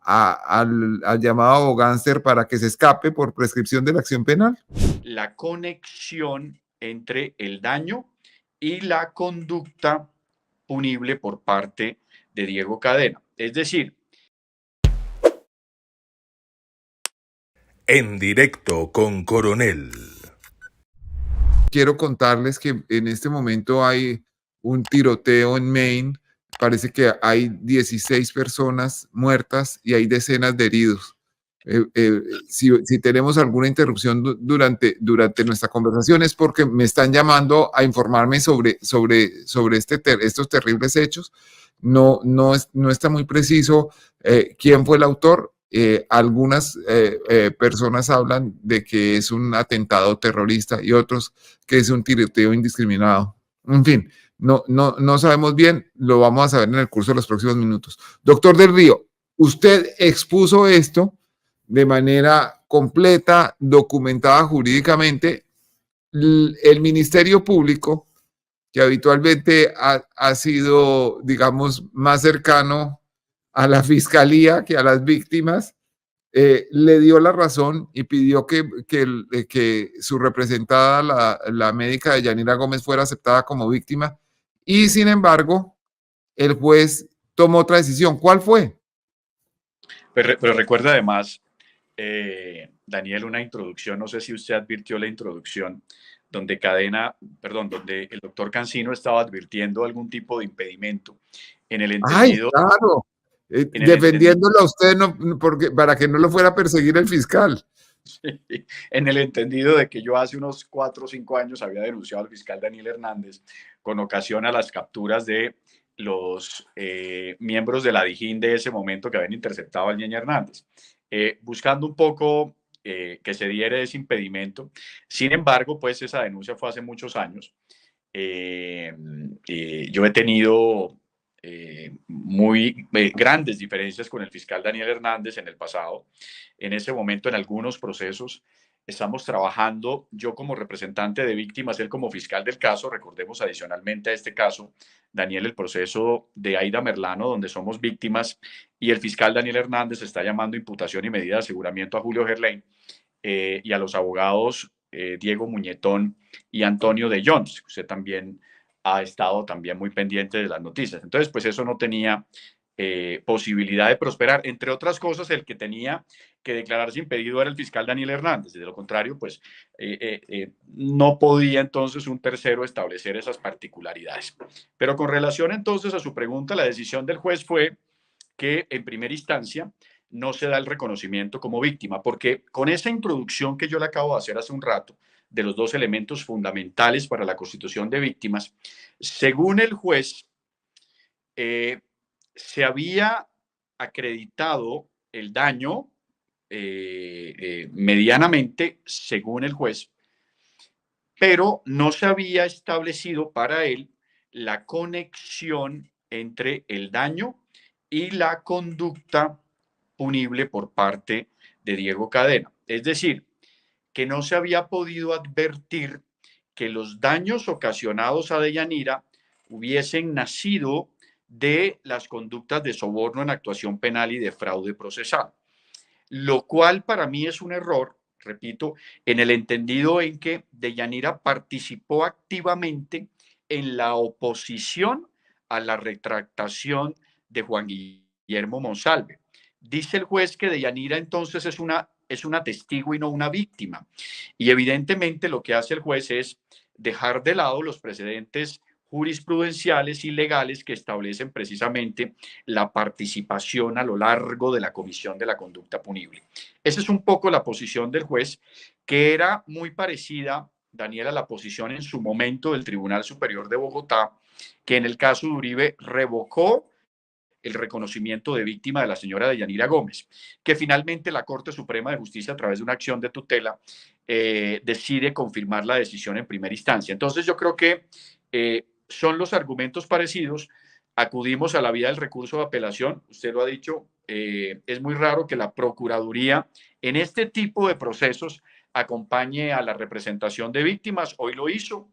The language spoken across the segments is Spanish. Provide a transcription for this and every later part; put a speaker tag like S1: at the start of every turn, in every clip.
S1: al llamado abogánster para que se escape por prescripción de la acción penal?
S2: La conexión entre el daño y la conducta punible por parte de Diego Cadena. Es decir,
S3: En directo con Coronel.
S1: Quiero contarles que en este momento hay un tiroteo en Maine. Parece que hay 16 personas muertas y hay decenas de heridos. Si tenemos alguna interrupción durante nuestra conversación es porque me están llamando a informarme sobre estos terribles hechos. No está muy preciso quién fue el autor. Algunas personas hablan de que es un atentado terrorista y otros que es un tiroteo indiscriminado. En fin, no sabemos bien, lo vamos a saber en el curso de los próximos minutos. Doctor del Río, usted expuso esto de manera completa, documentada jurídicamente. El Ministerio Público, que habitualmente ha sido, digamos, más cercano a la fiscalía que a las víctimas, le dio la razón y pidió que su representada, la médica de Yanira Gómez, fuera aceptada como víctima. Y sin embargo, el juez tomó otra decisión. ¿Cuál fue?
S2: pero recuerda además, Daniel, una introducción, no sé si usted advirtió la introducción, donde donde el doctor Cancino estaba advirtiendo algún tipo de impedimento en el
S1: Ay,
S2: entendido,
S1: claro,
S2: en el entendido,
S1: defendiéndolo a usted para que no lo fuera a perseguir el fiscal.
S2: en el entendido de que yo hace unos 4 o 5 años había denunciado al fiscal Daniel Hernández con ocasión a las capturas de los miembros de la Dijín de ese momento que habían interceptado al Ñeñe Hernández, buscando un poco que se diera ese impedimento. Sin embargo, pues esa denuncia fue hace muchos años. Yo he tenido muy grandes diferencias con el fiscal Daniel Hernández en el pasado. En ese momento, en algunos procesos, estamos trabajando, yo como representante de víctimas, él como fiscal del caso. Recordemos adicionalmente a este caso, Daniel, el proceso de Aida Merlano, donde somos víctimas, y el fiscal Daniel Hernández está llamando imputación y medida de aseguramiento a Julio Gerlain y a los abogados Diego Muñetón y Antonio de Jones. Usted también ha estado también muy pendiente de las noticias. Entonces, pues eso no tenía posibilidad de prosperar. Entre otras cosas, el que tenía que declararse impedido era el fiscal Daniel Hernández. De lo contrario, pues no podía entonces un tercero establecer esas particularidades. Pero con relación entonces a su pregunta, la decisión del juez fue que en primera instancia no se da el reconocimiento como víctima, porque con esa introducción que yo le acabo de hacer hace un rato, de los dos elementos fundamentales para la constitución de víctimas, según el juez, se había acreditado el daño medianamente, según el juez, pero no se había establecido para él la conexión entre el daño y la conducta punible por parte de Diego Cadena. Es decir, que no se había podido advertir que los daños ocasionados a Deyanira hubiesen nacido de las conductas de soborno en actuación penal y de fraude procesal, lo cual para mí es un error, repito, en el entendido en que Deyanira participó activamente en la oposición a la retractación de Juan Guillermo Monsalve. Dice el juez que Deyanira entonces es una testigo y no una víctima. Y evidentemente lo que hace el juez es dejar de lado los precedentes jurisprudenciales y legales que establecen precisamente la participación a lo largo de la comisión de la conducta punible. Esa es un poco la posición del juez, que era muy parecida, Daniela, a la posición en su momento del Tribunal Superior de Bogotá, que en el caso de Uribe revocó el reconocimiento de víctima de la señora Deyanira Gómez, que finalmente la Corte Suprema de Justicia, a través de una acción de tutela, decide confirmar la decisión en primera instancia. Entonces yo creo que son los argumentos parecidos. Acudimos a la vía del recurso de apelación. Usted lo ha dicho, es muy raro que la Procuraduría en este tipo de procesos acompañe a la representación de víctimas. Hoy lo hizo.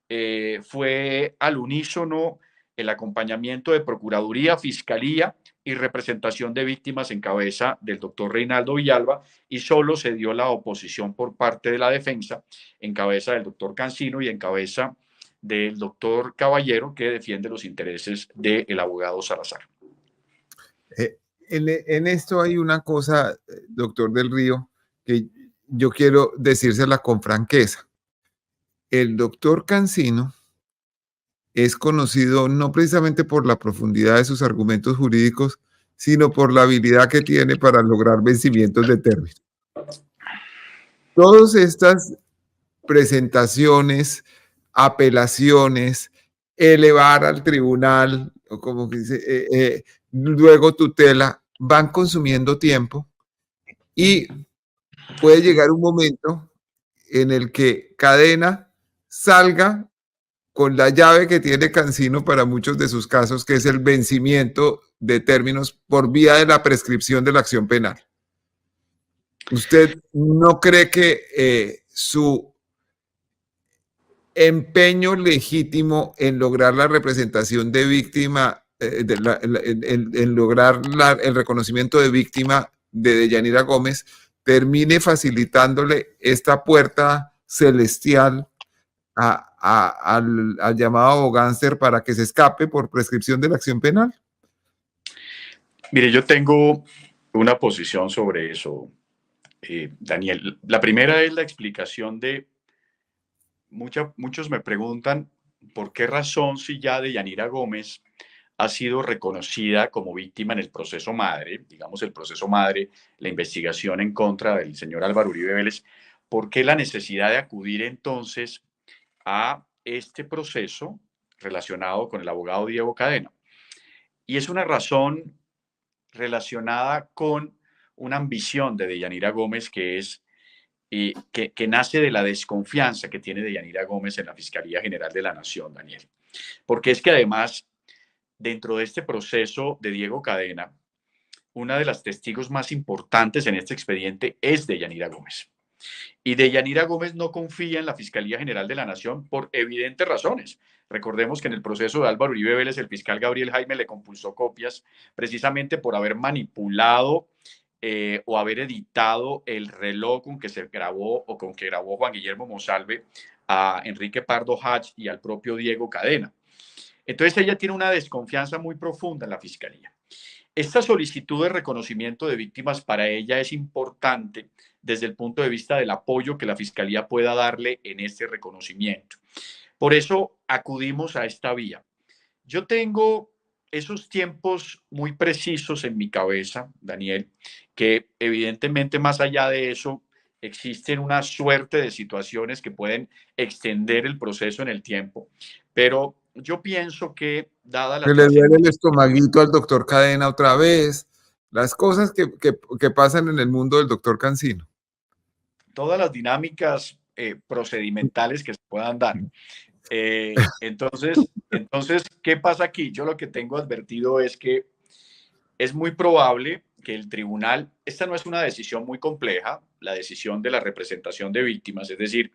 S2: Fue al unísono el acompañamiento de Procuraduría, Fiscalía y representación de víctimas en cabeza del doctor Reinaldo Villalba, y solo se dio la oposición por parte de la defensa en cabeza del doctor Cancino y en cabeza del doctor Caballero, que defiende los intereses del abogado Salazar.
S1: En esto hay una cosa, doctor del Río, que yo quiero decírsela con franqueza. El doctor Cancino es conocido no precisamente por la profundidad de sus argumentos jurídicos, sino por la habilidad que tiene para lograr vencimientos de término. Todas estas presentaciones, apelaciones, elevar al tribunal, o como que dice, luego tutela, van consumiendo tiempo y puede llegar un momento en el que Cadena salga con la llave que tiene Cancino para muchos de sus casos, que es el vencimiento de términos por vía de la prescripción de la acción penal. ¿Usted no cree que su empeño legítimo en lograr la representación de víctima, en lograr el reconocimiento de víctima de Deyanira Gómez, termine facilitándole esta puerta celestial al llamado abogánster para que se escape por prescripción de la acción penal?
S2: Mire, yo tengo una posición sobre eso, Daniel. La primera es la explicación de muchos me preguntan por qué razón, si ya Deyanira Gómez ha sido reconocida como víctima en el proceso madre, digamos el proceso madre, la investigación en contra del señor Álvaro Uribe Vélez, ¿por qué la necesidad de acudir entonces a este proceso relacionado con el abogado Diego Cadena? Y es una razón relacionada con una ambición de Deyanira Gómez que es que nace de la desconfianza que tiene Deyanira Gómez en la Fiscalía General de la Nación, Daniel. Porque es que además, dentro de este proceso de Diego Cadena, una de las testigos más importantes en este expediente es Deyanira Gómez. Y Deyanira Gómez no confía en la Fiscalía General de la Nación por evidentes razones. Recordemos que en el proceso de Álvaro Uribe Vélez, el fiscal Gabriel Jaime le compulsó copias precisamente por haber manipulado o haber editado el reloj con que se grabó o con que grabó Juan Guillermo Monsalve a Enrique Pardo Hach y al propio Diego Cadena. Entonces ella tiene una desconfianza muy profunda en la Fiscalía. Esta solicitud de reconocimiento de víctimas para ella es importante desde el punto de vista del apoyo que la Fiscalía pueda darle en este reconocimiento. Por eso acudimos a esta vía. Yo tengo esos tiempos muy precisos en mi cabeza, Daniel, que evidentemente más allá de eso existen una suerte de situaciones que pueden extender el proceso en el tiempo, pero yo pienso que dada la
S1: Que le duele el
S2: trascendencia,
S1: estomaguito al doctor Cadena otra vez, las cosas que pasan en el mundo del doctor Cancino.
S2: todas las dinámicas procedimentales que se puedan dar. Entonces, ¿qué pasa aquí? Yo lo que tengo advertido es que es muy probable que el tribunal, esta no es una decisión muy compleja, la decisión de la representación de víctimas, es decir,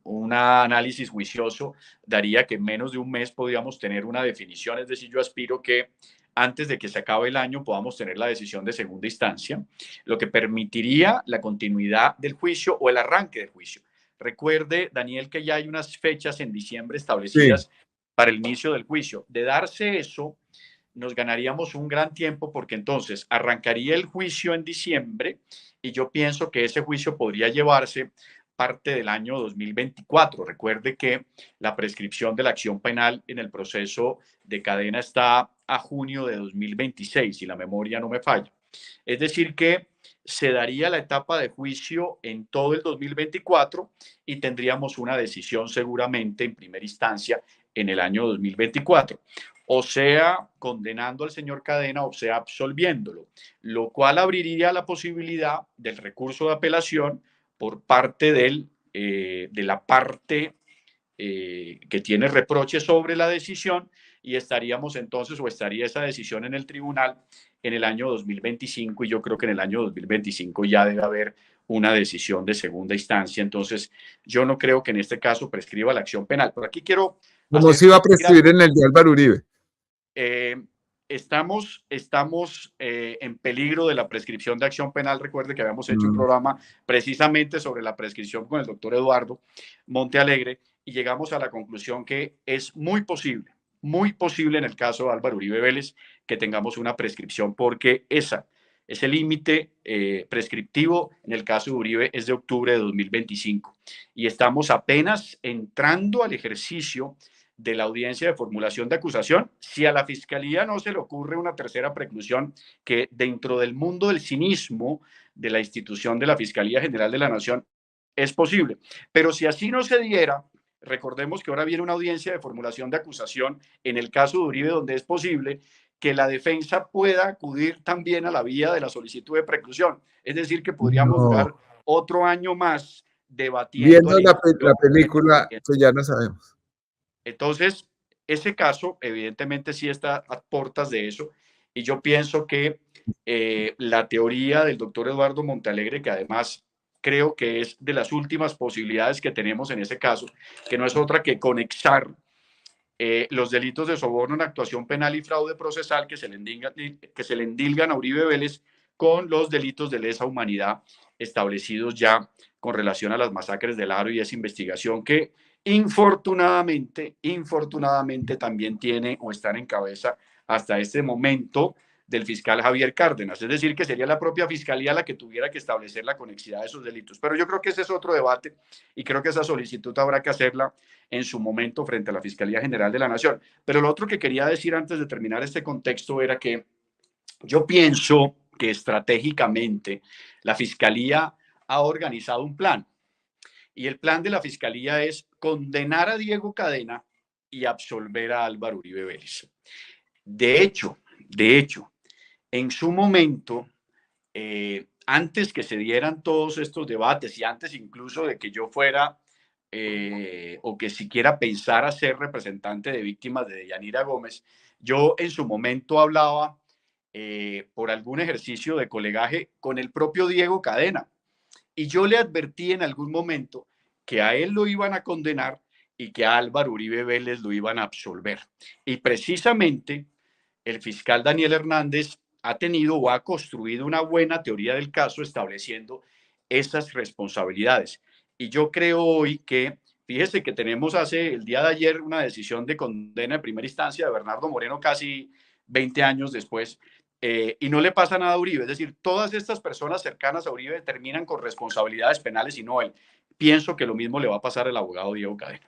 S2: un análisis juicioso daría que en menos de un mes podríamos tener una definición, es decir, yo aspiro que antes de que se acabe el año podamos tener la decisión de segunda instancia, lo que permitiría la continuidad del juicio o el arranque del juicio. Recuerde, Daniel, que ya hay unas fechas en diciembre establecidas
S1: Sí.
S2: para el inicio del juicio. De darse eso, nos ganaríamos un gran tiempo porque entonces arrancaría el juicio en diciembre y yo pienso que ese juicio podría llevarse parte del año 2024. Recuerde que la prescripción de la acción penal en el proceso de Cadena está a junio de 2026, si la memoria no me falla. Es decir, que se daría la etapa de juicio en todo el 2024 y tendríamos una decisión seguramente en primera instancia en el año 2024, o sea, condenando al señor Cadena o sea, absolviéndolo, lo cual abriría la posibilidad del recurso de apelación por parte de la parte que tiene reproches sobre la decisión y estaríamos entonces o estaría esa decisión en el tribunal en el año 2025 y yo creo que en el año 2025 ya debe haber una decisión de segunda instancia. Entonces, yo no creo que en este caso prescriba la acción penal. Pero aquí quiero
S1: Como se iba a prescribir en el de Álvaro Uribe.
S2: estamos en peligro de la prescripción de acción penal. Recuerde que habíamos hecho un programa precisamente sobre la prescripción con el doctor Eduardo Montealegre y llegamos a la conclusión que es muy posible en el caso de Álvaro Uribe Vélez que tengamos una prescripción, porque ese límite prescriptivo en el caso de Uribe es de octubre de 2025 y estamos apenas entrando al ejercicio de la audiencia de formulación de acusación. Si a la Fiscalía no se le ocurre una tercera preclusión, que dentro del mundo del cinismo de la institución de la Fiscalía General de la Nación es posible, pero si así no se diera, recordemos que ahora viene una audiencia de formulación de acusación en el caso de Uribe, donde es posible que la defensa pueda acudir también a la vía de la solicitud de preclusión. Es decir, que podríamos durar otro año más debatiendo.
S1: Viendo la película, que ya no sabemos.
S2: Entonces, ese caso evidentemente sí está a puertas de eso, y yo pienso que la teoría del doctor Eduardo Montealegre, que además creo que es de las últimas posibilidades que tenemos en ese caso, que no es otra que conexar los delitos de soborno en actuación penal y fraude procesal que se le endilgan a Uribe Vélez con los delitos de lesa humanidad establecidos ya con relación a las masacres del Aro, y esa investigación que infortunadamente también tiene o están en cabeza hasta este momento del fiscal Javier Cárdenas. Es decir, que sería la propia fiscalía la que tuviera que establecer la conexidad de esos delitos. Pero yo creo que ese es otro debate y creo que esa solicitud habrá que hacerla en su momento frente a la Fiscalía General de la Nación. Pero lo otro que quería decir antes de terminar este contexto era que yo pienso que estratégicamente la Fiscalía ha organizado un plan. Y el plan de la Fiscalía es condenar a Diego Cadena y absolver a Álvaro Uribe Vélez. De hecho, en su momento, antes que se dieran todos estos debates y antes incluso de que yo fuera o que siquiera pensara ser representante de víctimas de Deyanira Gómez, yo en su momento hablaba por algún ejercicio de colegaje con el propio Diego Cadena. Y yo le advertí en algún momento que a él lo iban a condenar y que a Álvaro Uribe Vélez lo iban a absolver. Y precisamente el fiscal Daniel Hernández ha tenido o ha construido una buena teoría del caso estableciendo esas responsabilidades. Y yo creo hoy que, fíjese que tenemos el día de ayer una decisión de condena de primera instancia de Bernardo Moreno casi 20 años después, y no le pasa nada a Uribe. Es decir, todas estas personas cercanas a Uribe terminan con responsabilidades penales y no él. Pienso que lo mismo le va a pasar al abogado Diego Cadena.